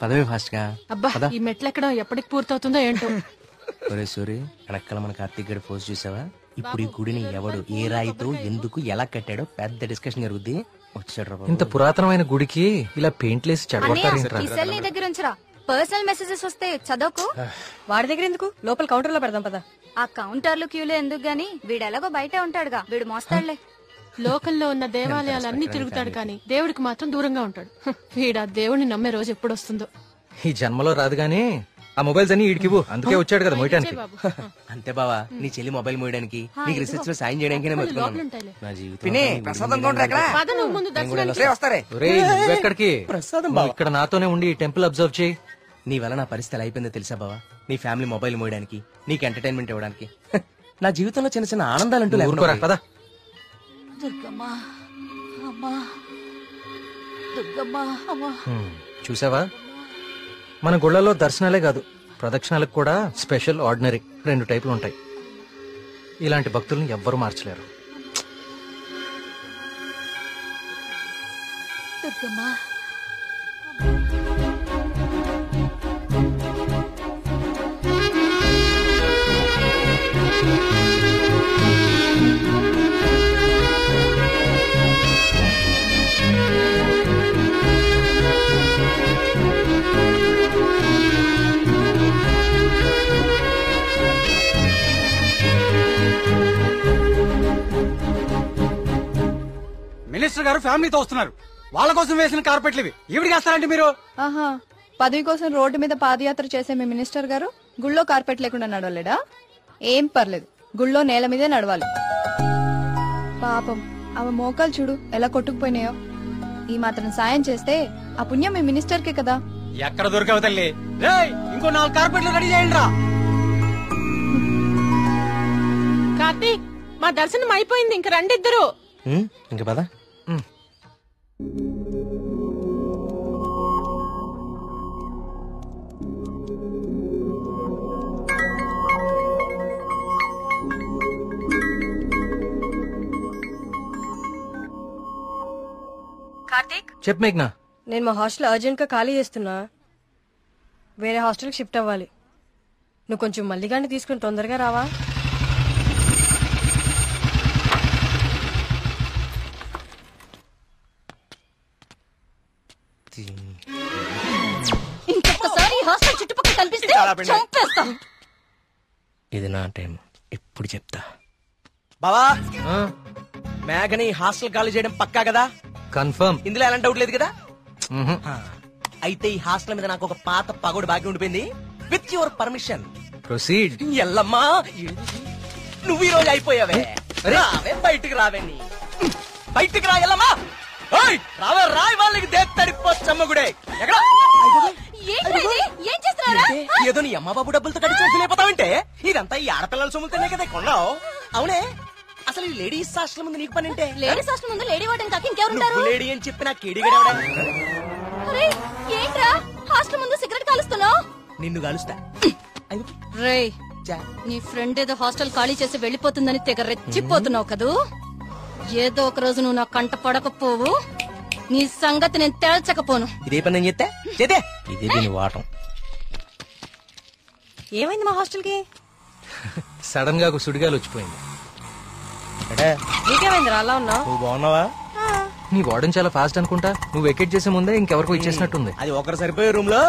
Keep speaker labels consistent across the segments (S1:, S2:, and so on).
S1: పదవి ఫాస్ట్ గా.
S2: అబ్బా ఈ మెట్లెక్కడం ఎప్పటికి పూర్తవుతుందో ఏంటో.
S1: ఒరే సూరి వెనకాల మన కార్తీక్ గడి పోస్ట్ చూసావా? ఇప్పుడు ఈ గుడిని ఎవడు ఏ రాయితో ఎందుకు ఎలా కట్టాడో పెద్ద డిస్కషన్ జరుగుద్ది. వచ్చాడు.
S3: ఇంత పురాతనమైన గుడికి ఇలా పెయింట్లేసి
S4: నీ దగ్గర ఉంచరా. పర్సనల్ మెసేజెస్ వస్తే చదవకు.
S5: వాడి దగ్గర ఎందుకు, లోపల కౌంటర్ లో పెడదాం పదా.
S4: ఆ కౌంటర్లు క్యూలో ఎందుకు గానీ వీడు ఎలాగో బయటే ఉంటాడుగా, వీడు మోస్తాడులే.
S2: లోకల్లో ఉన్న దేవాలయాలన్నీ తిరుగుతాడు కానీ దేవుడికి మాత్రం దూరంగా ఉంటాడు. వీడు ఆ దేవుడిని నమ్మే రోజు ఎప్పుడు వస్తుందో.
S3: ఈ జన్మలో రాదు గానీ ఆ మొబైల్స్ అన్ని ఈడికివ్వు, అందుకే వచ్చాడు కదా మోయటానికి.
S1: అంతే బావా, నీ చెల్లి మొబైల్ మోయడానికి నీకు రీసెర్చ్ లో సాయం చేయడానికి నా జీవితం.
S3: ఎక్కడికి ఇక్కడ నాతోనే ఉండి టెంపుల్ అబ్జర్వ్ చేయి.
S1: నీ వల్ల నా పరిస్థితి అయిపోయిందో తెలుసా బావా? నీ ఫ్యామిలీ మొబైల్ మోయడానికి, నీకు ఎంటర్టైన్మెంట్ ఇవ్వడానికి. నా జీవితంలో చిన్న చిన్న ఆనందాలంటూ లేకుండా
S3: కదా. చూసావా, మన గుళ్ళలో దర్శనాలే కాదు ప్రదక్షిణాలకు కూడా స్పెషల్, ఆర్డినరీ 2 టైపులు ఉంటాయి. ఇలాంటి భక్తుల్ని ఎవ్వరూ మార్చలేరు.
S6: మినిస్టర్ గారు ఫ్యామిలీతో వస్తున్నారు. వాళ్ళ కోసం వేసిన కార్పెట్లు ఇవి. ఈవిడికి వేస్తారంటే మీరు?
S7: ఆహా, పదవి కోసం రోడ్డు మీద పాదయాత్ర చేసే మీ మినిస్టర్ గారు గుళ్ళో కార్పెట్ లేకుండా నడవలేడా? ఏం పర్లేదు, గుళ్ళో నేల మీదే నడవాలి. పాపం ఆమె మోకాలు చూడు ఎలా కొట్టుకుపోయినాయో. ఈ మాత్రం సాయం చేస్తే ఆ పుణ్యం మీ మినిస్టర్ కే కదా.
S6: ఎక్కడ దొరికావు తల్లి? ఇంకో 4 కార్పెట్లు రెడీ చేయండి రా.
S2: కార్తీక్, మా దర్శనం అయిపోయింది, ఇంక రండి ఇద్దరు.
S1: ఇంక పద.
S5: కార్తీక్,
S3: చెప్పు మేఘ్నా.
S5: నేను మా హాస్టల్ అర్జెంట్ గా ఖాళీ చేస్తున్నా. వేరే హాస్టల్కి షిఫ్ట్ అవ్వాలి. నువ్వు కొంచెం మల్లిగాన్ని తీసుకుని తొందరగా రావా?
S4: ఇంకొకసారి హాస్టల్ చుట్టుపక్కల కనిపిస్తే చంపేస్తా.
S1: ఇది నా టైం, ఎప్పుడు చెప్తా.
S6: బావా,
S1: మేఘని హాస్టల్ ఖాళీ చేయడం పక్కా కదా?
S3: కన్ఫర్మ్.
S1: ఇందులో ఎలాంటి డౌట్ లేదు కదా? అయితే ఈ హాస్టల్ మీద నాకు ఒక పాత పగోడు బాకీ ఉండిపోయింది. With your permission
S3: proceed.
S1: Yellamma, నువ్వు ఈ రోజు అయిపోయావే. రావే, బయటికి రావే. బయటికి రా ఎల్లమ్మా. రావే, రాయి వాళ్ళకి దేత్తడిపోచ్చమ్మగుడే. ఏదో నీ అమ్మ బాబు డబ్బులతో కట్టి చంపులేపోతావంటే ఇదంతా ఈ ఆడపిల్లల సొమ్ముతోనే కదా కొన్నావు. అవునే, అసలు ఈ లేడీస్ హాస్టల్ ముందు నీకు పని అంటే?
S4: లేడీస్ హాస్టల్ ముందు లేడీ వార్డెన్ కాక ఇంకెవరుంటారు?
S1: లేడీ అని చెప్పి నాకు కేడిగడవడా?
S4: ఏంట్రా హాస్టల్ ముందు సిగరెట్ కాలుస్తున్నావు?
S1: నిన్ను కాలుస్తా.
S4: రేయ్, నీ ఫ్రెండ్ ఏదో హాస్టల్ ఖాళీ చేసి వెళ్లిపోతుందని తెగ రెచ్చిపోతున్నావు కదూ. ఏదో ఒక రోజు నువ్వు నా కంట పడకపోవు, నీ సంగతి నేను తేల్చకపోను.
S1: ఇదే పని నేను చెప్తే చేతే ఇదే దీని వాటం.
S5: ఏమైంది మా హాస్టల్ కి?
S3: సడన్ గా సుడిగాలు వచ్చిపోయింది.
S5: నీకేమైందిరా అలా ఉన్నావు?
S1: నువ్వు బాగున్నావా?
S3: నీ వార్డెన్ చాలా ఫాస్ట్ అనుకుంటా. నువ్వు వెకేట్ చేసే ముందే ఇంకెవరికో ఇచ్చేసినట్టుంది.
S1: అది ఒకరు సరిపోయే రూమ్ లో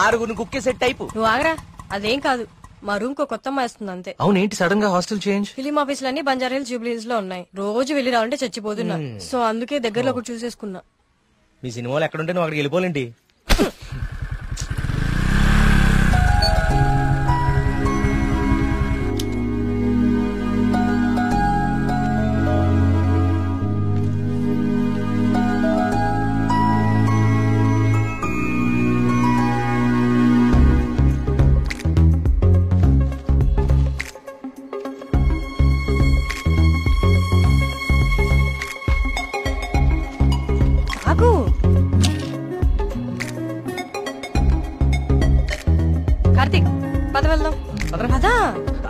S1: 6 కుక్కే సెట్ టైపు.
S5: నువ్వు ఆగరా, అదేం కాదు. మా రూమ్ కో కొత్త అమ్మాయి వస్తుంది అంతే.
S3: అవునేంటి సడన్ గా హాస్టల్ చేంజ్?
S5: ఫిలిం ఆఫీసులన్నీ బంజారా హిల్స్, జూబ్లీ హిల్స్ లో ఉన్నాయి. రోజు వెళ్లి రావాలంటే చచ్చిపోతున్నా. సో అందుకే దగ్గరలో ఒకటి చూసేసుకున్నా.
S1: మీ సినిమాలు ఎక్కడుంటే నువ్వు అక్కడికి వెళ్ళిపోలేంటి?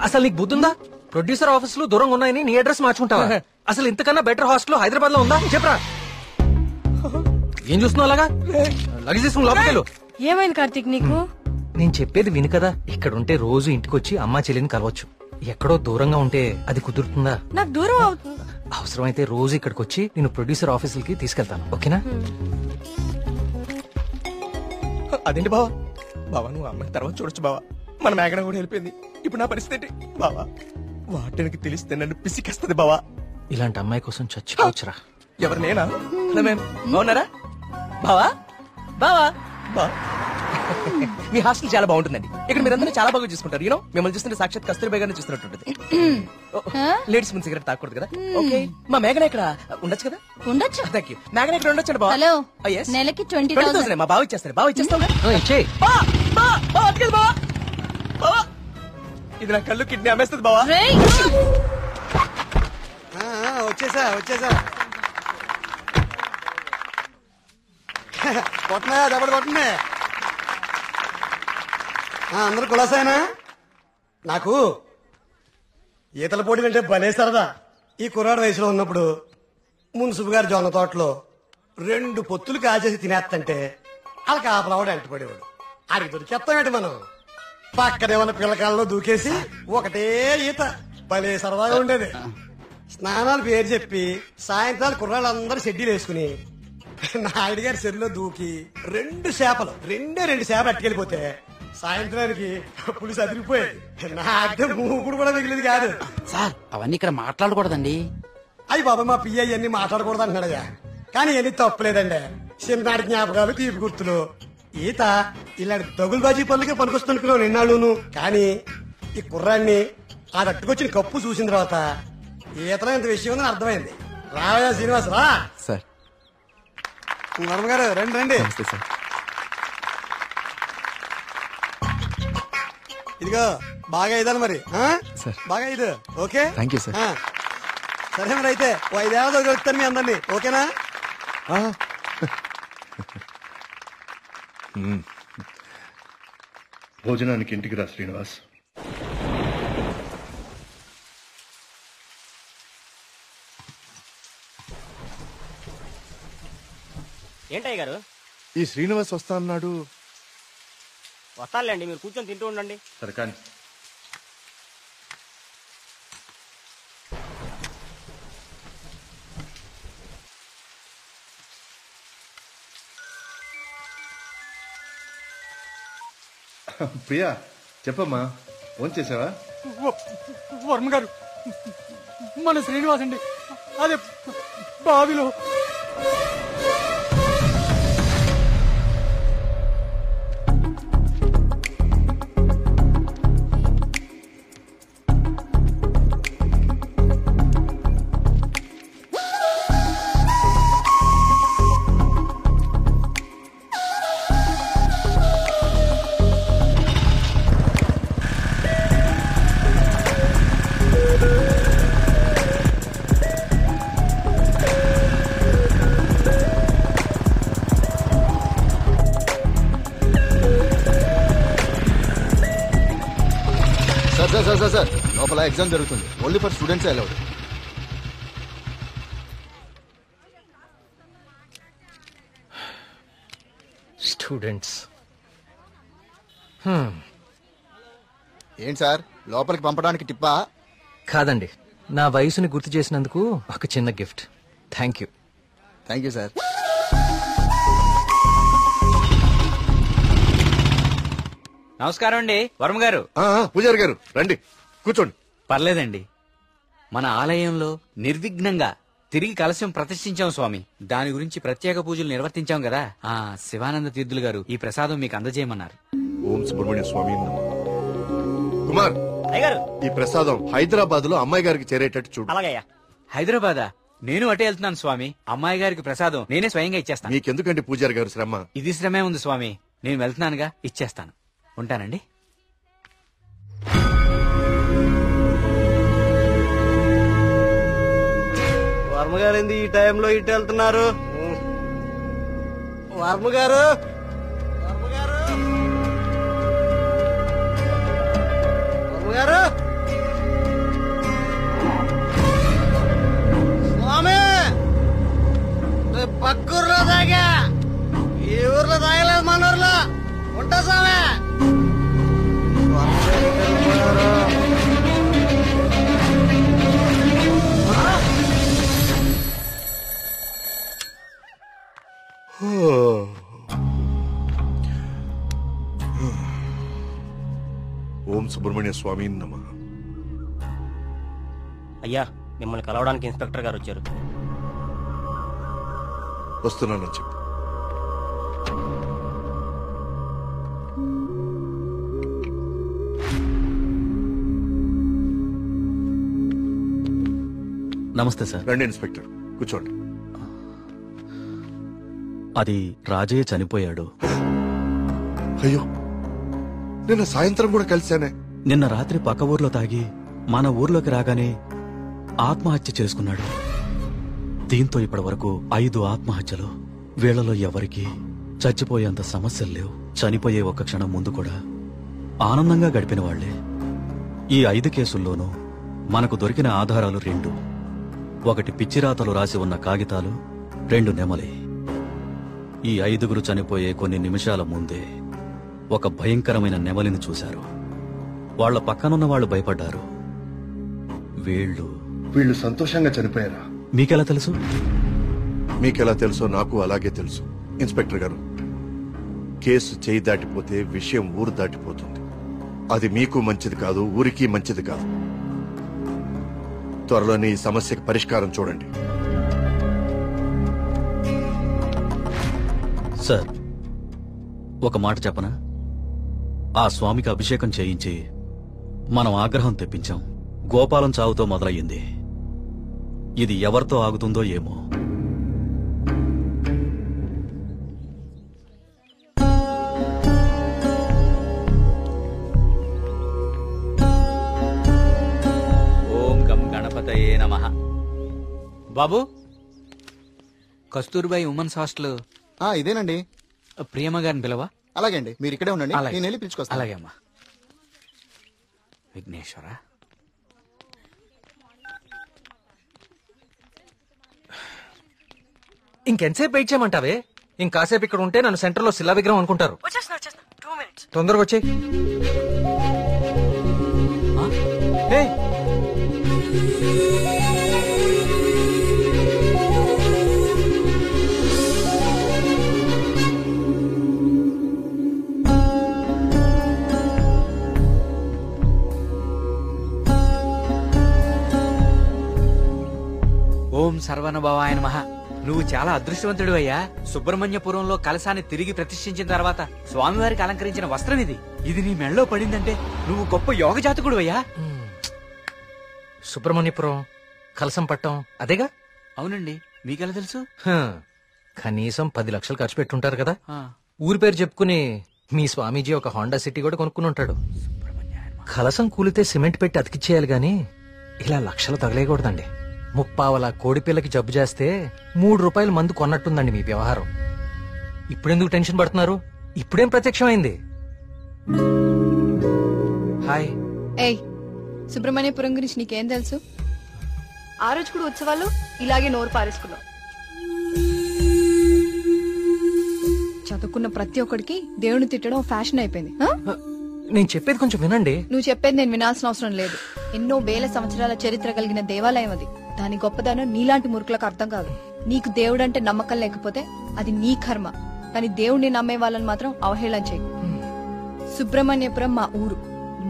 S3: అసలు నీకు బుద్ధుందా? ప్రొడ్యూసర్ ఆఫీసులు దూరంగా ఉన్నాయని నీ అడ్రస్ మార్చుకుంటావా? అసలు ఇంతకన్నా బెటర్ హాస్టల్ హైదరాబాద్ లో ఉందా చెప్పరా? ఏం చూస్తున్నావు అలాగా? లగేజ్ తీసుకుని లోపలికి వెళ్ళు.
S5: ఏమైంది కార్తీక్ నీకు?
S3: నేను చెప్పేది విను కదా. ఇక్కడుంటే రోజు ఇంటికొచ్చి అమ్మా చెల్లిని కలవచ్చు. ఎక్కడో దూరంగా ఉంటే అది కుదురుతుందా?
S5: నాకు దూరం అవుతుంది.
S3: అవసరమైతే రోజు ఇక్కడికి వచ్చి నేను ప్రొడ్యూసర్ ఆఫీసులకి తీసుకెళ్తాను. ఓకేనా?
S1: అదేంటి బావా? బావా నువ్వు అమ్మాయి తర్వాత చూడొచ్చు బావా. మన మేఘన కూడా వెళ్ళిపోయింది. ఇప్పుడు నా పరిస్థితి ఏంటి బావా? వాటికి తెలిస్తే నన్ను పిసికేస్తుంది బావా.
S3: ఇలాంటి అమ్మాయి కోసం చచ్చిపోవచ్చురా.
S1: ఎవరు నేనా? హలో మ్యామ్, బాగున్నారా? బావా బావా బా మీ హాస్టల్ చాలా బాగుంటుందండి. ఇక్కడ మీరందరూ చాలా బాగా చూసుకుంటారు. యూనో మిమ్మల్ని చూస్తుంటే సాక్షాత్ కస్తూరిబా గారిని చూస్తున్నట్టుంటది. లేడీస్ ముందు సిగరెట్ తాకూడదు కదా. ఓకే, మా మేఘన ఇక్కడ ఉండొచ్చు కదా?
S4: ఉండొచ్చు.
S1: Thank you. మేఘన ఇక్కడ ఉండొచ్చు బావా.
S4: Hello,
S1: Oh, yes.
S4: నెలకి
S1: 20,000 మా బావ ఇచ్చేస్తారు. బావ ఇచ్చేస్తావు
S3: ఇచ్చేయ్.
S1: ఇది నా కళ్ళు కిడ్నీ అమ్మేస్తుంది బావా.
S6: వచ్చేసా కొట్టనా దెబ్బలు కొట్టనే. అందరు కులాసాయనా? నాకు ఈతల పోటీలు అంటే భలే సరదా. ఈ కుర్రాడు వయసులో ఉన్నప్పుడు మున్సిపు గారి జొన్న తోటలో 2 పొత్తులు కాచేసి తినేస్తంటే వాళ్ళకి ఆపలవాడు అంటపడేవాడు. అడిగి దొరికేస్తామేంటి మనం? పక్కనే ఉన్న పిల్లకాలలో దూకేసి ఒకటే ఈత. భలే సరదాగా ఉండేది. స్నానాలు పేరు చెప్పి సాయంత్రాలు కుర్రాళ్ళందరూ షెడ్యూల్ వేసుకుని నాయుడు గారి చెరువులో దూకి 2 చేపలు అట్టుకెళ్ళిపోతే సాయంత్రానికి పులిసి అదిరిపోయేది. నాకే మూకుడు కూడా మిగిలింది కాదు.
S8: సార్ అవన్నీ ఇక్కడ మాట్లాడకూడదండి.
S6: అయ్యి బాబా మా పియ్య అన్ని మాట్లాడకూడదు అంటున్నాడయ్యా. కానీ ఇవన్నీ తప్పులేదండి. చిన్ననాటి జ్ఞాపకాలు, తీపి గుర్తులు. ఈత ఇలాంటి దగులుబాజీ పనులకే పనికొస్తున్నాను నిన్నాళ్ళును. కానీ ఈ కుర్రాన్ని ఆ తట్టుకొచ్చిన కప్పు చూసిన తర్వాత ఈతలో ఇంత విషయం ఉందని అర్థమైంది. రావయ్యా శ్రీనివాస్ రా.
S8: సార్
S6: నర్మగారు రండి.
S8: సార్
S6: ఇదిగో బాగా ఇదాలి మరి.
S8: సార్.
S6: బాగా ఇది ఓకే.
S8: Thank you sir.
S6: సరే మరి అయితే 5 ఏళ్ళ దొరుకుతాను మీ అందరినీ. ఓకేనా?
S9: భోజనానికి ఇంటికి రా శ్రీనివాస్.
S1: ఏంటయ్య గారు?
S9: ఈ శ్రీనివాస్ వస్తా అన్నాడు.
S1: వస్తానులేండి, మీరు కూర్చొని తింటూ ఉండండి.
S9: సరే కానీ ప్రియా చెప్పమ్మా, ఫోన్ చేసావా?
S6: వర్మ గారు, మన శ్రీనివాస్ అండి. అదే బావిలో
S9: సార్ లోపల ఎగ్జామ్ జరుగుతుంది. Only for students allowed.
S3: Students
S9: ఏంటి సార్ లోపలికి పంపడానికి టిప్పా?
S3: కాదండి, నా వయసుని గుర్తు చేసినందుకు ఒక చిన్న gift. Thank you.
S9: Thank you sir.
S8: నమస్కారం అండి వర్మ గారు.
S9: పూజారి గారు రండి కూర్చోండి.
S8: పర్లేదండి, మన ఆలయంలో నిర్విఘ్నంగా తిరిగి కలశం ప్రతిష్ఠించాం స్వామి. దాని గురించి ప్రత్యేక పూజలు నిర్వర్తించాం కదా. శివానంద తీర్థులు గారు ఈ ప్రసాదం మీకు అందజేయమన్నారు.
S9: ఓం సుబ్రహ్మణ్య స్వామి. కుమార్, ఈ ప్రసాదం హైదరాబాద్ లో అమ్మాయి గారికి చేరేటట్టు చూడు.
S1: అలాగయ్యా.
S8: హైదరాబాదా? నేను అటే వెళ్తున్నాను స్వామి. అమ్మాయి గారికి ప్రసాదం నేనే స్వయంగా ఇచ్చేస్తాను.
S9: మీకెందుకండి పూజారి గారు శ్రమ?
S8: ఇది శ్రమే ఉంది స్వామి. నేను వెళ్తున్నానుగా, ఇచ్చేస్తాను. ఉంటానండి.
S6: వర్మగారు ఏంది ఈ టైంలో ఇటు వెళ్తున్నారు? వర్మగారు, వర్మగారు, స్వామి పక్కూర్లో తాగా, ఈ ఊర్లో తాగలేదు, మన ఊర్లో
S10: పుట్టసామే
S9: ఓం సుబ్రహ్మణ్య స్వామి నమః.
S10: అయ్యా మిమ్మల్ని కలవడానికి ఇన్స్పెక్టర్ గారు వచ్చారు.
S9: వస్తున్నానని చెప్పు.
S11: నమస్తే సార్.
S9: రండి ఇన్స్పెక్టర్, కూర్చోండి.
S11: అది రాజయ్య చనిపోయాడు.
S9: అయ్యో, నిన్న సాయంత్రం కూడా కలిశానే.
S11: నిన్న రాత్రి పక్క ఊర్లో తాగి మన ఊర్లోకి రాగానే ఆత్మహత్య చేసుకున్నాడు. దీంతో ఇప్పటి వరకు 5 ఆత్మహత్యలు. వీళ్లలో ఎవరికి చచ్చిపోయేంత సమస్యలు లేవు. చనిపోయే ఒక్క క్షణం ముందు కూడా ఆనందంగా గడిపిన వాళ్లే. ఈ 5 కేసుల్లోనూ మనకు దొరికిన ఆధారాలు 2. ఒకటి పిచ్చిరాతలు రాసి ఉన్న కాగితాలు, 2 నెమలి. ఈ 5గురు చనిపోయే కొన్ని నిమిషాల ముందే ఒక భయంకరమైన నెమలిని చూశారు. వాళ్ల పక్కనున్న వాళ్ళు భయపడ్డారు.
S9: వీళ్ళు సంతోషంగా చనిపోయారా?
S11: మీకెలా తెలుసు?
S9: మీకెలా తెలుసో నాకు అలాగే తెలుసు. ఇన్స్పెక్టర్ గారు, కేసు చేయి దాటిపోతే విషయం ఊరు దాటిపోతుంది. అది మీకు మంచిది కాదు, ఊరికి మంచిది కాదు. త్వరలోనే ఈ సమస్యకి పరిష్కారం చూడండి.
S11: సార్, ఒక మాట చెప్పనా? ఆ స్వామికి అభిషేకం చేయించి మనం ఆగ్రహం తెప్పించాం. గోపాలం చావుతో మొదలయ్యింది. ఇది ఎవరితో ఆగుతుందో ఏమో.
S8: ఓం గం గణపతయే నమః. బాబు, కస్తూర్బాయి ఉమెన్స్ హాస్టల్
S12: ఇదేనండి.
S8: ప్రియమ్మ గారిని పిలవా?
S12: అలాగే అండి, మీరు ఇక్కడే ఉండండి,
S8: అలాగే.
S12: నేను వెళ్ళి పిలుచుకొస్తాను.
S8: అలాగే అమ్మా. విఘ్నేశ్వర,
S3: ఇంకెంతసేపు వెయిట్ చేయమంటావే? ఇంకాసేపు ఇక్కడ ఉంటే నన్ను సెంటర్ లో శిలా విగ్రహం అనుకుంటారు. తొందరగా వచ్చే.
S8: ఓం సర్వనుభవాయ నమః. నువ్వు చాలా అదృష్టవంతుడు అయ్యా. సుబ్రహ్మణ్యపురంలో కలశాన్ని తిరిగి ప్రతిష్ఠించిన తర్వాత స్వామివారికి అలంకరించిన వస్త్రం ఇది. ఇది నీ మెళ్ళలో పడిందంటే నువ్వు గొప్ప యోగ జాతకుడు అయ్యా.
S3: సుబ్రహ్మణ్యపురం కలసం పట్టం అదేగా?
S8: అవునండి. మీకెలా తెలుసు?
S3: కనీసం 10 లక్షలు ఖర్చు పెట్టుంటారు కదా.
S8: ఆ.
S3: ఊరి పేరు చెప్పుకుని మీ స్వామీజీ ఒక హోండా సిటీ కూడా కొనుక్కుని ఉంటాడు. కలసం కూలితే సిమెంట్ పెట్టి అతికిచ్చేయాలి గాని ఇలా లక్షలు తగలేయకూడదండి. 30 కోడి పిల్లకి జబ్బు చేస్తే 3 రూపాయలు మందు కొన్నట్టుందండి మీ వ్యవహారం. ఇప్పుడెందుకు టెన్షన్ పడుతున్నారు? ఇప్పుడేం ప్రత్యక్షమైంది? హాయ్.
S7: ఏయ్, సుబ్రహ్మణ్యపురం గురించి నీకేం తెలుసు? ఆ రోజు కూడా ఉత్సవాలు ఇలాగే నోరు పారేసుకున్నావు. చదువుకున్న ప్రతి ఒక్కడికి దేవుని తిట్టడం ఫ్యాషన్ అయిపోయింది.
S3: నేను చెప్పేది కొంచెం వినండి.
S7: నువ్వు చెప్పేది నేను వినాల్సిన అవసరం లేదు. ఎన్నో వేల సంవత్సరాల చరిత్ర కలిగిన దేవాలయం అది. దాని గొప్పదనం నీలాంటి మురుకులకు అర్థం కాదు. నీకు దేవుడంటే నమ్మకం లేకపోతే అది నీ కర్మ. కానీ దేవుణ్ణి నమ్మే వాళ్ళని మాత్రం అవహేళన చేయి. సుబ్రహ్మణ్యపురం మా ఊరు.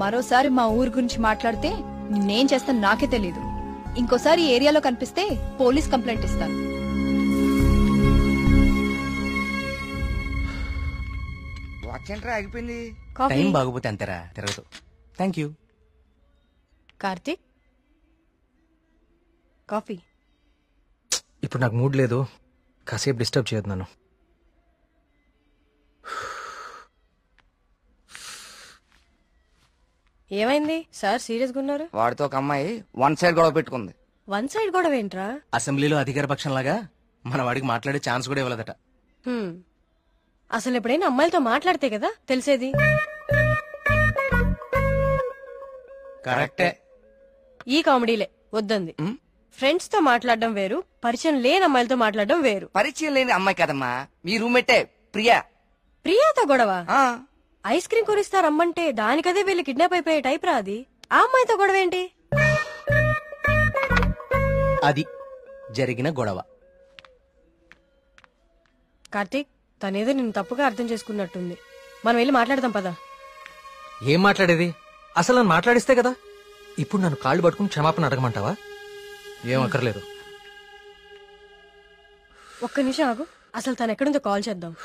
S7: మరోసారి మా ఊరు గురించి మాట్లాడితే నేనేం చేస్తాను నాకే తెలీదు. ఇంకోసారి ఈ ఏరియాలో కనిపిస్తే పోలీస్ కంప్లైంట్ ఇస్తాను.
S1: ఆగిపోయింది. టైం బాగోపోతే అంతేరా, తిరగదు. Thank you.
S5: కార్తీక్, కాఫీ.
S3: ఇప్పుడు నాకు మూడ్ లేదు, కాసేపు డిస్టర్బ్ చేయదు నన్ను.
S5: ఏమైంది సార్? సీరియస్ గా ఉన్నారు?
S1: వాడితో ఒక అమ్మాయి 1 సైడ్ గొడవ పెట్టుకుంది.
S5: 1 సైడ్ గొడవ ఏంట్రా?
S1: అసెంబ్లీలో అధికార పక్షం లాగా మన వాడికి మాట్లాడే ఛాన్స్ కూడా ఇవ్వలేదట.
S5: అసలు ఎప్పుడైనా అమ్మాయిలతో మాట్లాడితే కదా తెలిసేది.
S1: కరెక్టే.
S5: ఈ కామెడీలే వద్దంది. ఫ్రెండ్స్ తో మాట్లాడడం వేరు, పరిచయం లేని అమ్మాయిలతో మాట్లాడడం వేరు.
S1: పరిచయం లేని అమ్మాయి కదమ్మా, మీ రూమ్మేటే ప్రియా.
S5: ప్రియాతో గొడవ? ఐస్ క్రీమ్ కొనిస్తా రమ్మంటే దానికదే వీళ్ళు కిడ్నాప్ అయిపోయే టైప్ రా అది. ఆ అమ్మాయితో గొడవ ఏంటి?
S1: అది జరిగిన గొడవ.
S5: కార్తీక్, తనేదో నిన్ను తప్పుగా అర్థం చేసుకున్నట్టుంది. మనం వెళ్ళి మాట్లాడదాం పదా.
S3: ఏం మాట్లాడేది? అసలు నన్ను మాట్లాడిస్తే కదా. ఇప్పుడు నన్ను కాళ్ళు పట్టుకుని క్షమాపణ అడగమంటావా? ఏం అక్కర్లేదు.
S5: ఒక్క నిమిషం ఆగు, అసలు తను ఎక్కడుందో కాల్ చేద్దాం.